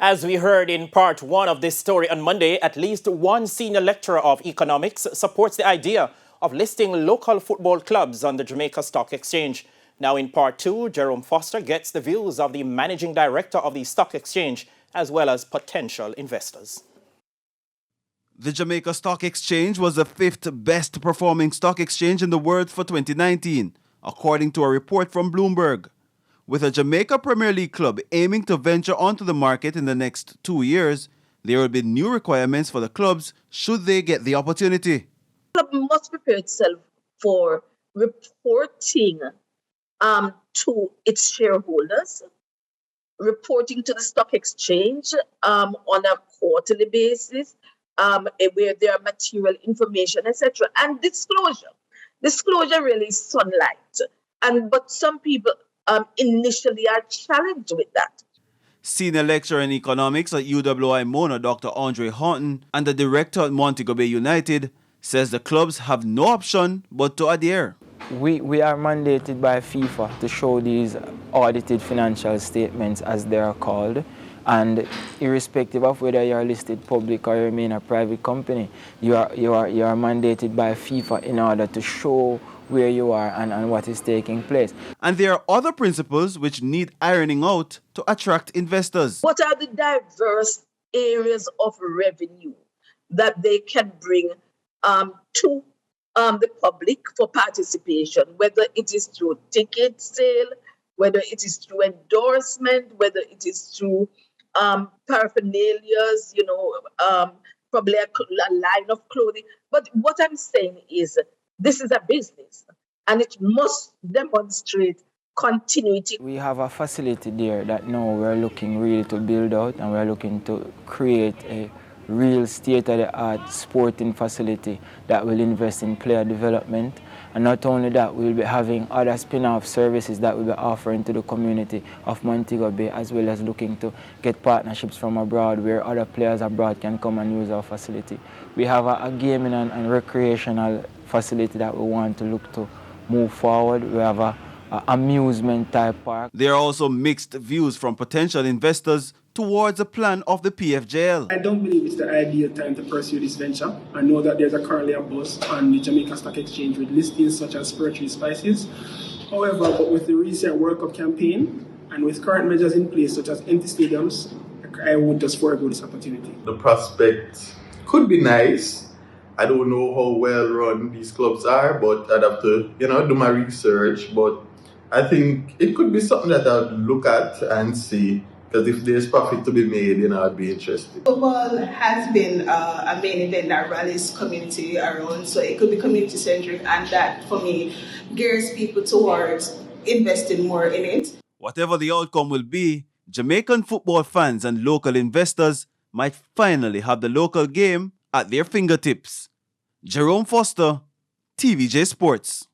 As we heard in part one of this story on Monday, at least one senior lecturer of economics supports the idea of listing local football clubs on the Jamaica Stock Exchange. Now in part two, Jerome Foster gets the views of the managing director of the stock exchange as well as potential investors. The Jamaica Stock Exchange was the fifth best performing stock exchange in the world for 2019, according to a report from Bloomberg. With a Jamaica Premier League club aiming to venture onto the market in the next 2 years, there will be new requirements for the clubs should they get the opportunity. The club must prepare itself for reporting to its shareholders, reporting to the stock exchange on a quarterly basis, where there are material information, etc., and disclosure. Disclosure really is sunlight, but some people initially are challenged with that. Senior lecturer in economics at UWI Mona, Dr. Andre Horton, and the director at Montego Bay United, says the clubs have no option but to adhere. We are mandated by FIFA to show these audited financial statements, as they are called, and irrespective of whether you are listed public or you remain a private company, you are mandated by FIFA in order to show where you are and what is taking place. And there are other principles which need ironing out to attract investors. What are the diverse areas of revenue that they can bring to the public for participation, whether it is through ticket sale, whether it is through endorsement, whether it is through paraphernalias, probably a line of clothing. But what I'm saying is this is a business and it must demonstrate continuity. We have a facility there that now we're looking really to build out, and we're looking to create a real state-of-the-art sporting facility that will invest in player development. And not only that, we'll be having other spin-off services that we'll be offering to the community of Montego Bay, as well as looking to get partnerships from abroad where other players abroad can come and use our facility. We have a gaming and recreational facility that we want to look to move forward. We have a amusement type park. There are also mixed views from potential investors towards the plan of the PFJL. I don't believe it's the ideal time to pursue this venture. I know that there's currently a buzz on the Jamaica Stock Exchange with listings such as Spiritual Spices. However, but with the recent World Cup campaign and with current measures in place such as empty stadiums, I would just forego this opportunity. The prospect could be nice. I don't know how well run these clubs are, but I'd have to, do my research. But I think it could be something that I'd look at and see. Because if there's profit to be made, I'd be interested. Football has been a main event that rallies community around, so it could be community-centric, and that, for me, gears people towards investing more in it. Whatever the outcome will be, Jamaican football fans and local investors might finally have the local game at their fingertips. Jerome Foster, TVJ Sports.